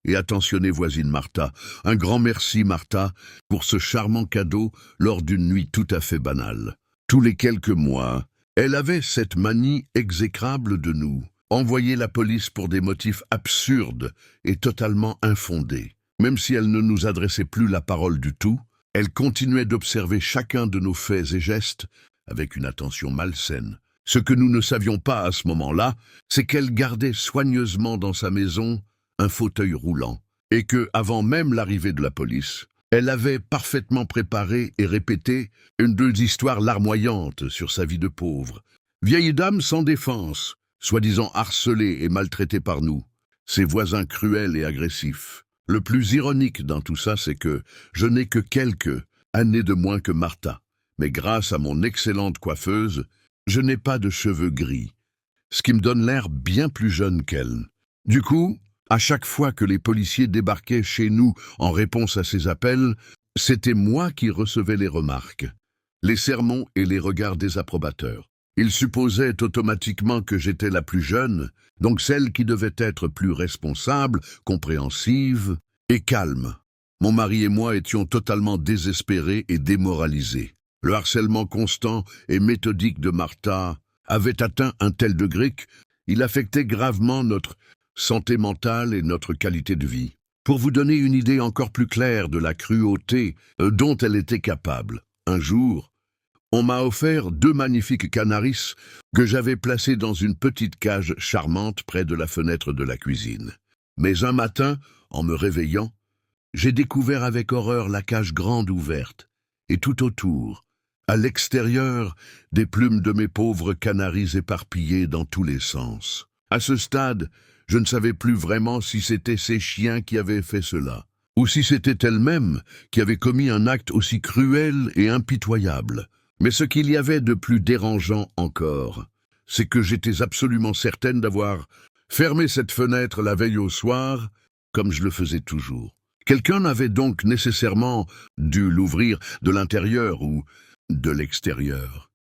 et attentionnée voisine Martha. Un grand merci, Martha, pour ce charmant cadeau lors d'une nuit tout à fait banale. Tous les quelques mois, elle avait cette manie exécrable de nous envoyer la police pour des motifs absurdes et totalement infondés. Même si elle ne nous adressait plus la parole du tout, elle continuait d'observer chacun de nos faits et gestes avec une attention malsaine. Ce que nous ne savions pas à ce moment-là, c'est qu'elle gardait soigneusement dans sa maison un fauteuil roulant, et que, avant même l'arrivée de la police, elle avait parfaitement préparé et répété une des histoires larmoyantes sur sa vie de pauvre. Vieille dame sans défense, soi-disant harcelée et maltraitée par nous, ses voisins cruels et agressifs. Le plus ironique dans tout ça, c'est que je n'ai que quelques années de moins que Martha, mais grâce à mon excellente coiffeuse, je n'ai pas de cheveux gris, ce qui me donne l'air bien plus jeune qu'elle. Du coup, à chaque fois que les policiers débarquaient chez nous en réponse à ces appels, c'était moi qui recevais les remarques, les sermons et les regards désapprobateurs. Ils supposaient automatiquement que j'étais la plus jeune, donc celle qui devait être plus responsable, compréhensive et calme. Mon mari et moi étions totalement désespérés et démoralisés. Le harcèlement constant et méthodique de Martha avait atteint un tel degré qu'il affectait gravement notre santé mentale et notre qualité de vie. Pour vous donner une idée encore plus claire de la cruauté dont elle était capable, un jour, on m'a offert 2 magnifiques canaris que j'avais placés dans une petite cage charmante près de la fenêtre de la cuisine. Mais un matin, en me réveillant, j'ai découvert avec horreur la cage grande ouverte, et tout autour, à l'extérieur, des plumes de mes pauvres canaris éparpillées dans tous les sens. À ce stade, je ne savais plus vraiment si c'était ces chiens qui avaient fait cela, ou si c'était elle-même qui avait commis un acte aussi cruel et impitoyable. Mais ce qu'il y avait de plus dérangeant encore, c'est que j'étais absolument certaine d'avoir fermé cette fenêtre la veille au soir, comme je le faisais toujours. Quelqu'un avait donc nécessairement dû l'ouvrir de l'intérieur ou de l'extérieur,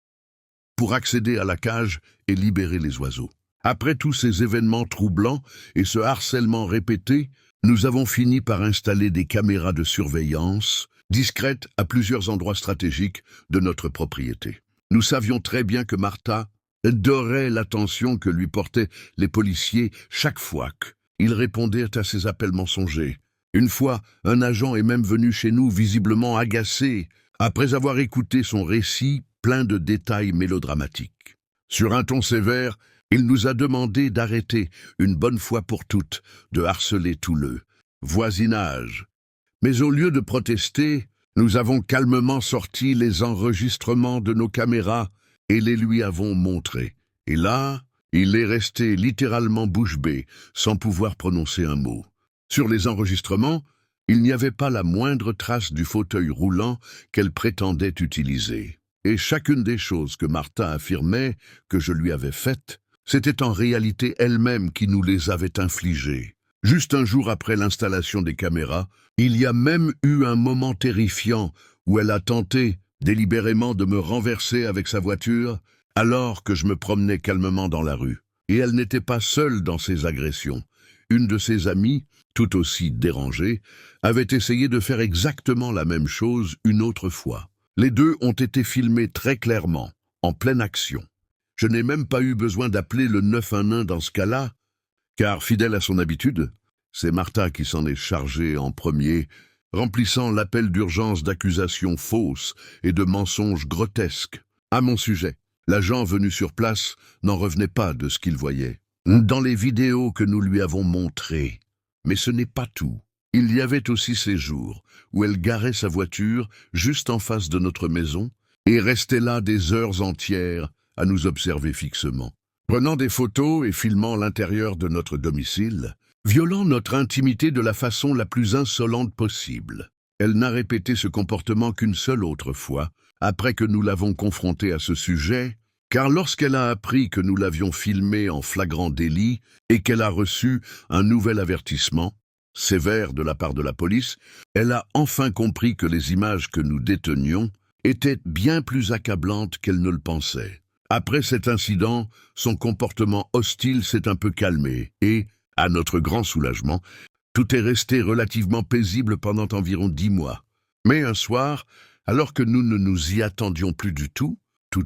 pour accéder à la cage et libérer les oiseaux. Après tous ces événements troublants et ce harcèlement répété, nous avons fini par installer des caméras de surveillance discrètes à plusieurs endroits stratégiques de notre propriété. Nous savions très bien que Martha adorait l'attention que lui portaient les policiers chaque fois qu'ils répondaient à ses appels mensongers. Une fois, un agent est même venu chez nous visiblement agacé, après avoir écouté son récit plein de détails mélodramatiques. Sur un ton sévère, il nous a demandé d'arrêter, une bonne fois pour toutes, de harceler tout le voisinage. Mais au lieu de protester, nous avons calmement sorti les enregistrements de nos caméras et les lui avons montrés. Et là, il est resté littéralement bouche bée, sans pouvoir prononcer un mot. Sur les enregistrements, il n'y avait pas la moindre trace du fauteuil roulant qu'elle prétendait utiliser. Et chacune des choses que Martha affirmait que je lui avais faites, c'était en réalité elle-même qui nous les avait infligées. Juste un jour après l'installation des caméras, il y a même eu un moment terrifiant où elle a tenté délibérément de me renverser avec sa voiture alors que je me promenais calmement dans la rue. Et elle n'était pas seule dans ses agressions. Une de ses amies, tout aussi dérangée, avait essayé de faire exactement la même chose une autre fois. Les deux ont été filmés très clairement, en pleine action. Je n'ai même pas eu besoin d'appeler le 911 dans ce cas-là, car, fidèle à son habitude, c'est Martha qui s'en est chargée en premier, remplissant l'appel d'urgence d'accusations fausses et de mensonges grotesques. À mon sujet, l'agent venu sur place n'en revenait pas de ce qu'il voyait dans les vidéos que nous lui avons montrées. Mais ce n'est pas tout. Il y avait aussi ces jours où elle garait sa voiture juste en face de notre maison et restait là des heures entières à nous observer fixement, prenant des photos et filmant l'intérieur de notre domicile, violant notre intimité de la façon la plus insolente possible. Elle n'a répété ce comportement qu'une seule autre fois, après que nous l'avons confrontée à ce sujet, car lorsqu'elle a appris que nous l'avions filmée en flagrant délit et qu'elle a reçu un nouvel avertissement, sévère de la part de la police, elle a enfin compris que les images que nous détenions étaient bien plus accablantes qu'elle ne le pensait. Après cet incident, son comportement hostile s'est un peu calmé et, à notre grand soulagement, tout est resté relativement paisible pendant environ 10 mois. Mais un soir, alors que nous ne nous y attendions plus du tout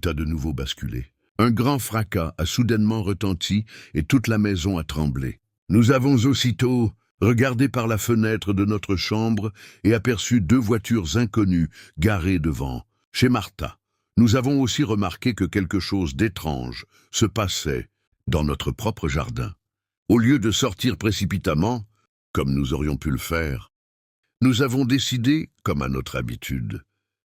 a de nouveau basculé. Un grand fracas a soudainement retenti et toute la maison a tremblé. Nous avons aussitôt regardé par la fenêtre de notre chambre et aperçu 2 voitures inconnues garées devant, chez Martha. Nous avons aussi remarqué que quelque chose d'étrange se passait dans notre propre jardin. Au lieu de sortir précipitamment, comme nous aurions pu le faire, nous avons décidé, comme à notre habitude,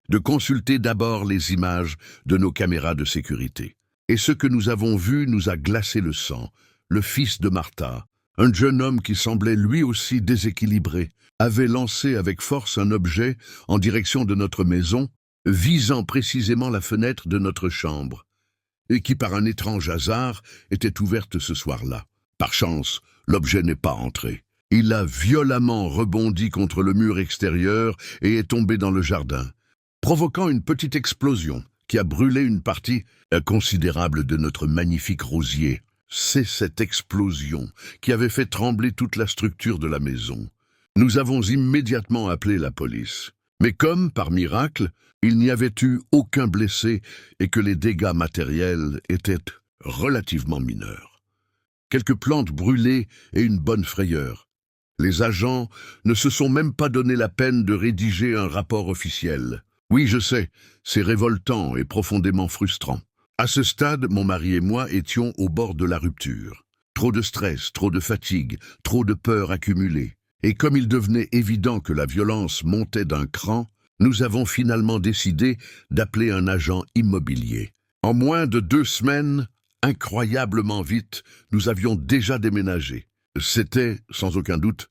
de consulter d'abord les images de nos caméras de sécurité. Et ce que nous avons vu nous a glacé le sang. Le fils de Martha, un jeune homme qui semblait lui aussi déséquilibré, avait lancé avec force un objet en direction de notre maison, visant précisément la fenêtre de notre chambre, et qui par un étrange hasard était ouverte ce soir-là. Par chance, l'objet n'est pas entré. Il a violemment rebondi contre le mur extérieur et est tombé dans le jardin, provoquant une petite explosion qui a brûlé une partie considérable de notre magnifique rosier. C'est cette explosion qui avait fait trembler toute la structure de la maison. Nous avons immédiatement appelé la police. Mais comme, par miracle, il n'y avait eu aucun blessé et que les dégâts matériels étaient relativement mineurs. Quelques plantes brûlées et une bonne frayeur. Les agents ne se sont même pas donné la peine de rédiger un rapport officiel. Oui, je sais, c'est révoltant et profondément frustrant. À ce stade, mon mari et moi étions au bord de la rupture. Trop de stress, trop de fatigue, trop de peur accumulée. Et comme il devenait évident que la violence montait d'un cran, nous avons finalement décidé d'appeler un agent immobilier. En moins de 2 semaines, incroyablement vite, nous avions déjà déménagé. C'était, sans aucun doute,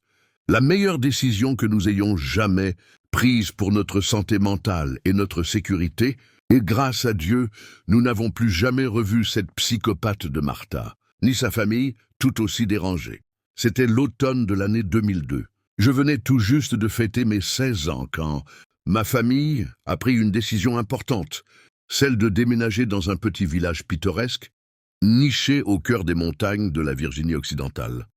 la meilleure décision que nous ayons jamais prise pour notre santé mentale et notre sécurité, et grâce à Dieu, nous n'avons plus jamais revu cette psychopathe de Martha, ni sa famille, tout aussi dérangée. C'était l'automne de l'année 2002. Je venais tout juste de fêter mes 16 ans quand ma famille a pris une décision importante, celle de déménager dans un petit village pittoresque, niché au cœur des montagnes de la Virginie occidentale.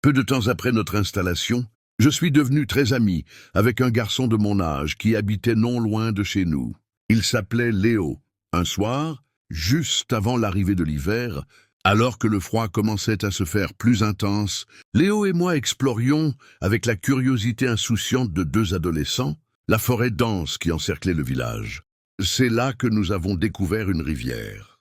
Peu de temps après notre installation, je suis devenu très ami avec un garçon de mon âge qui habitait non loin de chez nous. Il s'appelait Léo. Un soir, juste avant l'arrivée de l'hiver, alors que le froid commençait à se faire plus intense, Léo et moi explorions, avec la curiosité insouciante de 2 adolescents, la forêt dense qui encerclait le village. C'est là que nous avons découvert une rivière.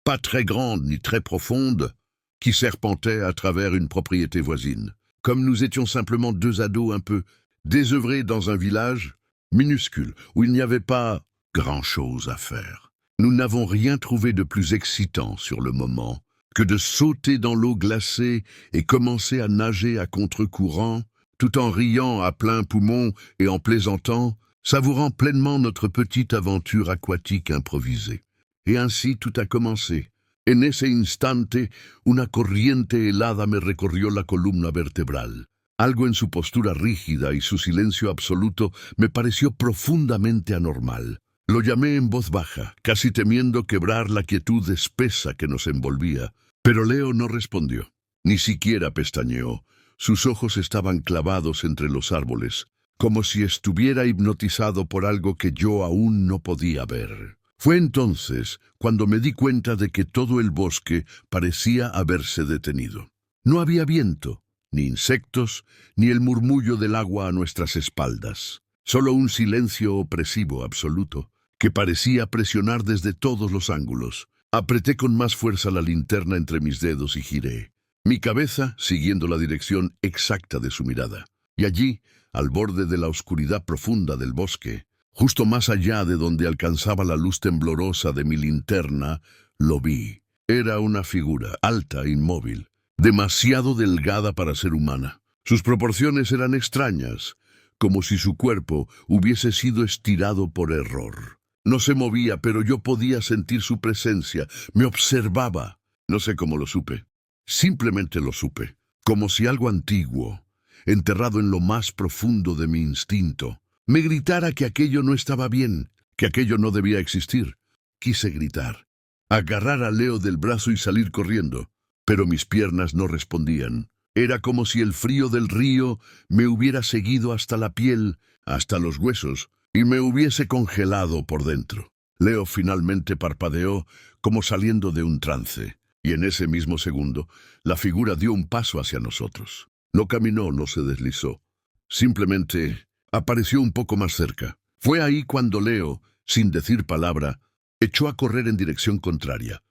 Pas très grande ni très profonde, qui serpentait à travers une propriété voisine. Comme nous étions simplement 2 ados un peu désœuvrés dans un village minuscule, où il n'y avait pas grand-chose à faire, nous n'avons rien trouvé de plus excitant sur le moment que de sauter dans l'eau glacée et commencer à nager à contre-courant, tout en riant à plein poumon et en plaisantant, savourant pleinement notre petite aventure aquatique improvisée. Et ainsi tout a commencé. En ese instante, una corriente helada me recorrió la columna vertebral. Algo en su postura rígida y su silencio absoluto me pareció profundamente anormal. Lo llamé en voz baja, casi temiendo quebrar la quietud espesa que nos envolvía, pero Leo no respondió, ni siquiera pestañeó. Sus ojos estaban clavados entre los árboles, como si estuviera hipnotizado por algo que yo aún no podía ver. Fue entonces cuando me di cuenta de que todo el bosque parecía haberse detenido. No había viento, ni insectos, ni el murmullo del agua a nuestras espaldas. Solo un silencio opresivo absoluto, que parecía presionar desde todos los ángulos. Apreté con más fuerza la linterna entre mis dedos y giré, mi cabeza siguiendo la dirección exacta de su mirada. Y allí, al borde de la oscuridad profunda del bosque, justo más allá de donde alcanzaba la luz temblorosa de mi linterna, lo vi. Era una figura alta, inmóvil, demasiado delgada para ser humana. Sus proporciones eran extrañas, como si su cuerpo hubiese sido estirado por error. No se movía, pero yo podía sentir su presencia. Me observaba. No sé cómo lo supe. Simplemente lo supe. Como si algo antiguo, enterrado en lo más profundo de mi instinto, me gritara que aquello no estaba bien, que aquello no debía existir. Quise gritar, agarrar a Leo del brazo y salir corriendo, pero mis piernas no respondían. Era como si el frío del río me hubiera seguido hasta la piel, hasta los huesos, y me hubiese congelado por dentro. Leo finalmente parpadeó como saliendo de un trance, y en ese mismo segundo, la figura dio un paso hacia nosotros. No caminó, no se deslizó. Simplemente apareció un poco más cerca. Fue ahí cuando Leo, sin decir palabra, echó a correr en dirección contraria,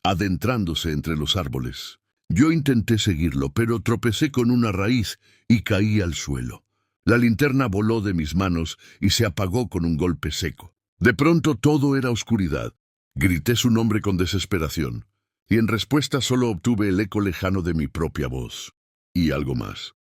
adentrándose entre los árboles. Yo intenté seguirlo, pero tropecé con una raíz y caí al suelo. La linterna voló de mis manos y se apagó con un golpe seco. De pronto todo era oscuridad. Grité su nombre con desesperación, y en respuesta solo obtuve el eco lejano de mi propia voz. Y algo más.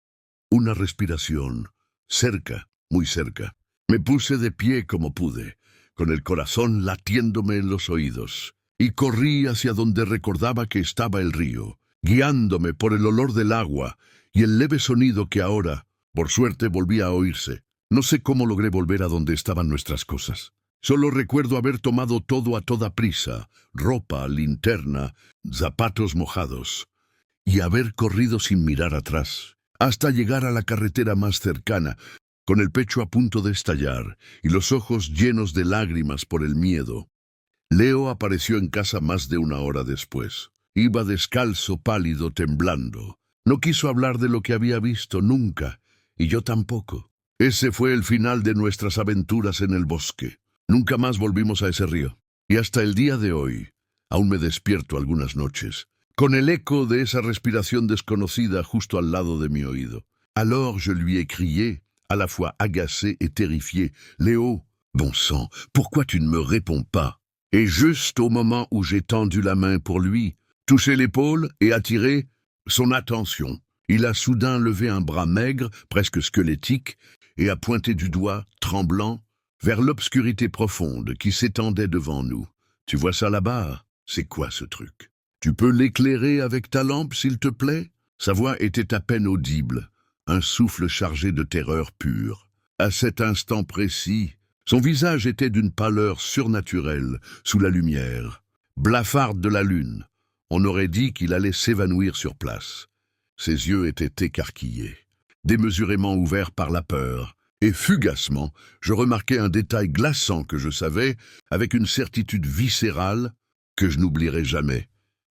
Una respiración. Cerca, muy cerca. Me puse de pie como pude, con el corazón latiéndome en los oídos, y corrí hacia donde recordaba que estaba el río, guiándome por el olor del agua y el leve sonido que ahora, por suerte, volvía a oírse. No sé cómo logré volver a donde estaban nuestras cosas. Solo recuerdo haber tomado todo a toda prisa, ropa, linterna, zapatos mojados, y haber corrido sin mirar atrás, hasta llegar a la carretera más cercana, con el pecho a punto de estallar y los ojos llenos de lágrimas por el miedo. Leo apareció en casa más de una hora después. Iba descalzo, pálido, temblando. No quiso hablar de lo que había visto nunca, y yo tampoco. Ese fue el final de nuestras aventuras en el bosque. Nunca más volvimos a ese río. Y hasta el día de hoy, aún me despierto algunas noches, con el eco de esa respiración desconocida justo al lado de mi oído. Alors je lui ai crié, à la fois agacé et terrifié, « Léo, bon sang, pourquoi tu ne me réponds pas ?» Et juste au moment où j'ai tendu la main pour lui, toucher l'épaule et attirer son attention, il a soudain levé un bras maigre, presque squelettique, et a pointé du doigt, tremblant, vers l'obscurité profonde qui s'étendait devant nous. « Tu vois ça là-bas? C'est quoi ce truc? Tu peux l'éclairer avec ta lampe, s'il te plaît ?» Sa voix était à peine audible, un souffle chargé de terreur pure. À cet instant précis, son visage était d'une pâleur surnaturelle, sous la lumière, blafarde de la lune. On aurait dit qu'il allait s'évanouir sur place. Ses yeux étaient écarquillés, démesurément ouverts par la peur, et fugacement, je remarquai un détail glaçant que je savais, avec une certitude viscérale, que je n'oublierai jamais.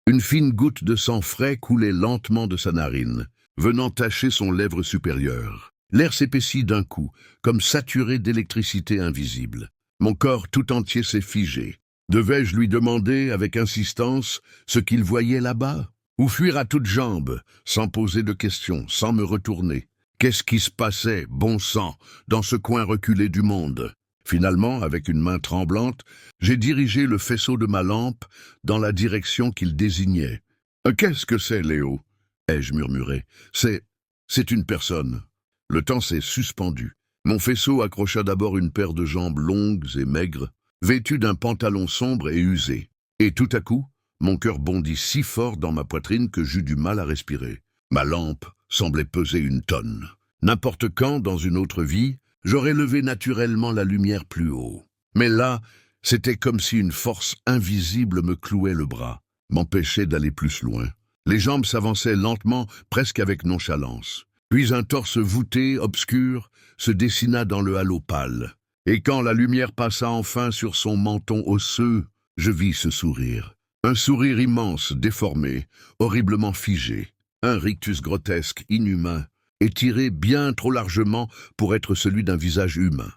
Une fine goutte de sang frais coulait lentement de sa narine, venant tacher son lèvre supérieure. L'air s'épaissit d'un coup, comme saturé d'électricité invisible. Mon corps tout entier s'est figé. Devais-je lui demander avec insistance ce qu'il voyait là-bas? Ou fuir à toutes jambes, sans poser de questions, sans me retourner? Qu'est-ce qui se passait, bon sang, dans ce coin reculé du monde? Finalement, avec une main tremblante, j'ai dirigé le faisceau de ma lampe dans la direction qu'il désignait. « Qu'est-ce que c'est, Léo ?» ai-je murmuré. « C'est une personne. » Le temps s'est suspendu. Mon faisceau accrocha d'abord une paire de jambes longues et maigres, vêtues d'un pantalon sombre et usé. Et tout à coup, mon cœur bondit si fort dans ma poitrine que j'eus du mal à respirer. Ma lampe semblait peser une tonne. N'importe quand, dans une autre vie, j'aurais levé naturellement la lumière plus haut. Mais là, c'était comme si une force invisible me clouait le bras, m'empêchait d'aller plus loin. Les jambes s'avançaient lentement, presque avec nonchalance. Puis un torse voûté, obscur, se dessina dans le halo pâle. Et quand la lumière passa enfin sur son menton osseux, je vis ce sourire. Un sourire immense, déformé, horriblement figé. Un rictus grotesque, inhumain, étiré bien trop largement pour être celui d'un visage humain.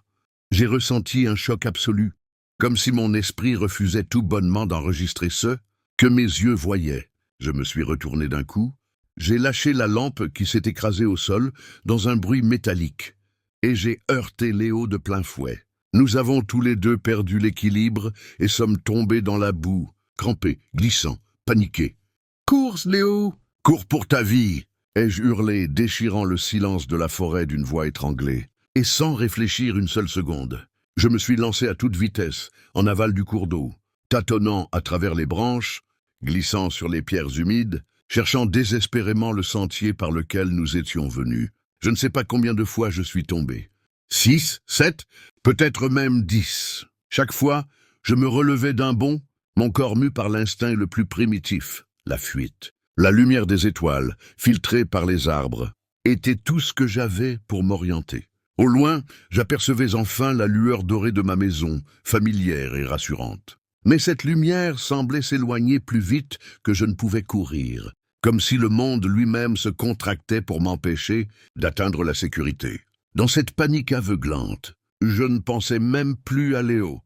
J'ai ressenti un choc absolu, comme si mon esprit refusait tout bonnement d'enregistrer ce que mes yeux voyaient. Je me suis retourné d'un coup. J'ai lâché la lampe qui s'est écrasée au sol dans un bruit métallique, et j'ai heurté Léo de plein fouet. Nous avons tous les deux perdu l'équilibre et sommes tombés dans la boue, crampés, glissants, paniqués. « Cours, Léo! Cours pour ta vie !» ai-je hurlé, déchirant le silence de la forêt d'une voix étranglée. Et sans réfléchir une seule seconde, je me suis lancé à toute vitesse, en aval du cours d'eau, tâtonnant à travers les branches, glissant sur les pierres humides, cherchant désespérément le sentier par lequel nous étions venus. Je ne sais pas combien de fois je suis tombé. 6, 7, peut-être même 10. Chaque fois, je me relevais d'un bond, mon corps mu par l'instinct le plus primitif, la fuite. La lumière des étoiles, filtrée par les arbres, était tout ce que j'avais pour m'orienter. Au loin, j'apercevais enfin la lueur dorée de ma maison, familière et rassurante. Mais cette lumière semblait s'éloigner plus vite que je ne pouvais courir, comme si le monde lui-même se contractait pour m'empêcher d'atteindre la sécurité. Dans cette panique aveuglante, je ne pensais même plus à Léo.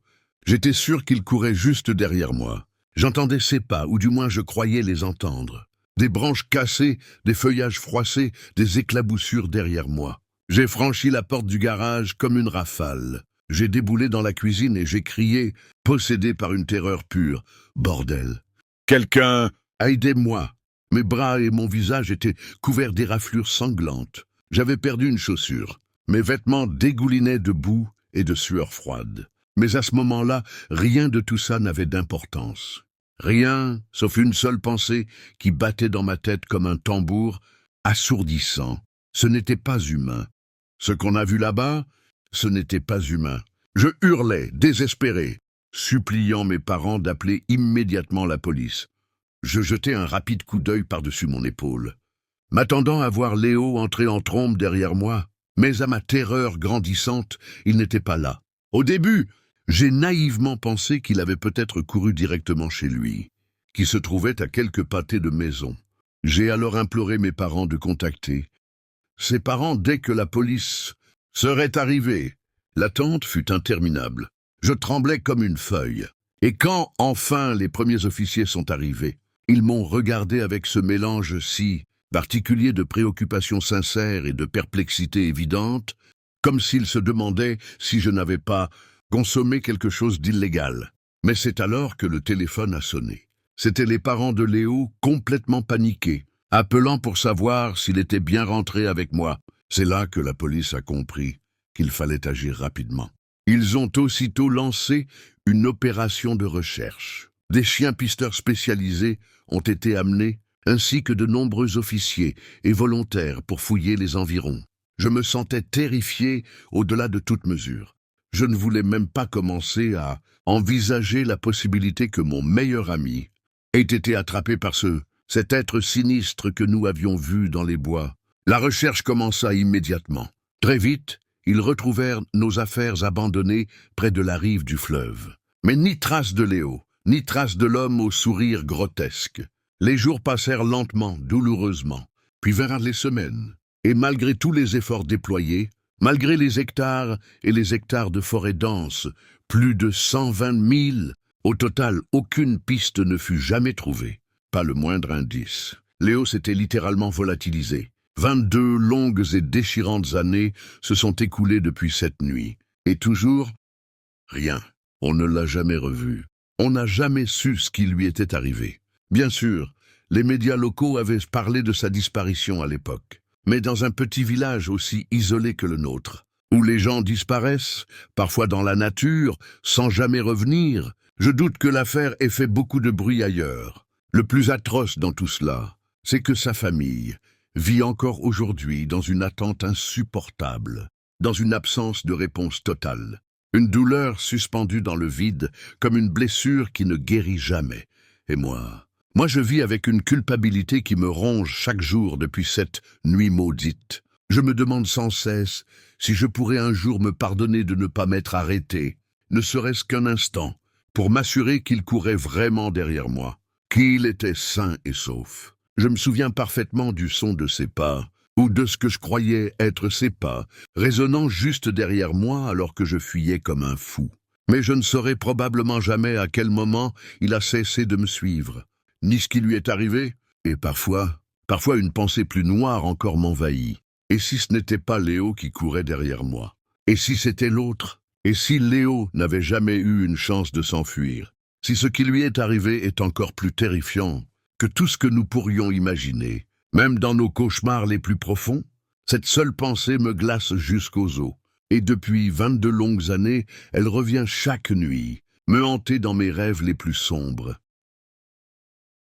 J'étais sûr qu'il courait juste derrière moi. J'entendais ses pas, ou du moins je croyais les entendre. Des branches cassées, des feuillages froissés, des éclaboussures derrière moi. J'ai franchi la porte du garage comme une rafale. J'ai déboulé dans la cuisine et j'ai crié, possédé par une terreur pure. Bordel! Quelqu'un! Aidez-moi! Mes bras et mon visage étaient couverts d'éraflures sanglantes. J'avais perdu une chaussure. Mes vêtements dégoulinaient de boue et de sueur froide. Mais à ce moment-là, rien de tout ça n'avait d'importance. Rien, sauf une seule pensée qui battait dans ma tête comme un tambour, assourdissant. Ce n'était pas humain. Ce qu'on a vu là-bas, ce n'était pas humain. Je hurlais, désespéré, suppliant mes parents d'appeler immédiatement la police. Je jetai un rapide coup d'œil par-dessus mon épaule, m'attendant à voir Léo entrer en trombe derrière moi, mais à ma terreur grandissante, il n'était pas là. Au début, j'ai naïvement pensé qu'il avait peut-être couru directement chez lui, qui se trouvait à quelques pâtés de maison. J'ai alors imploré mes parents de contacter ses parents dès que la police serait arrivée. L'attente fut interminable. Je tremblais comme une feuille. Et quand, enfin, les premiers officiers sont arrivés, ils m'ont regardé avec ce mélange si particulier de préoccupation sincère et de perplexité évidente, comme s'ils se demandaient si je n'avais pas consommé quelque chose d'illégal. Mais c'est alors que le téléphone a sonné. C'étaient les parents de Léo, complètement paniqués, appelant pour savoir s'il était bien rentré avec moi. C'est là que la police a compris qu'il fallait agir rapidement. Ils ont aussitôt lancé une opération de recherche. Des chiens pisteurs spécialisés ont été amenés, ainsi que de nombreux officiers et volontaires pour fouiller les environs. Je me sentais terrifié au-delà de toute mesure. Je ne voulais même pas commencer à envisager la possibilité que mon meilleur ami ait été attrapé par cet être sinistre que nous avions vu dans les bois. La recherche commença immédiatement. Très vite, ils retrouvèrent nos affaires abandonnées près de la rive du fleuve. Mais ni trace de Léo, ni trace de l'homme au sourire grotesque. Les jours passèrent lentement, douloureusement, puis vinrent les semaines. Et malgré tous les efforts déployés, malgré les hectares et les hectares de forêt dense, plus de 120 000, au total, aucune piste ne fut jamais trouvée. Pas le moindre indice. Léo s'était littéralement volatilisé. 22 longues et déchirantes années se sont écoulées depuis cette nuit. Et toujours, rien. On ne l'a jamais revu. On n'a jamais su ce qui lui était arrivé. Bien sûr, les médias locaux avaient parlé de sa disparition à l'époque. Mais dans un petit village aussi isolé que le nôtre, où les gens disparaissent, parfois dans la nature, sans jamais revenir, je doute que l'affaire ait fait beaucoup de bruit ailleurs. Le plus atroce dans tout cela, c'est que sa famille vit encore aujourd'hui dans une attente insupportable, dans une absence de réponse totale, une douleur suspendue dans le vide comme une blessure qui ne guérit jamais. Et moi, je vis avec une culpabilité qui me ronge chaque jour depuis cette nuit maudite. Je me demande sans cesse si je pourrais un jour me pardonner de ne pas m'être arrêté, ne serait-ce qu'un instant, pour m'assurer qu'il courait vraiment derrière moi, qu'il était sain et sauf. Je me souviens parfaitement du son de ses pas, ou de ce que je croyais être ses pas, résonnant juste derrière moi alors que je fuyais comme un fou. Mais je ne saurais probablement jamais à quel moment il a cessé de me suivre, ni ce qui lui est arrivé, et parfois une pensée plus noire encore m'envahit. Et si ce n'était pas Léo qui courait derrière moi? Et si c'était l'autre? Et si Léo n'avait jamais eu une chance de s'enfuir? Si ce qui lui est arrivé est encore plus terrifiant que tout ce que nous pourrions imaginer, même dans nos cauchemars les plus profonds? Cette seule pensée me glace jusqu'aux os. Et depuis 22 longues années, elle revient chaque nuit, me hanter dans mes rêves les plus sombres.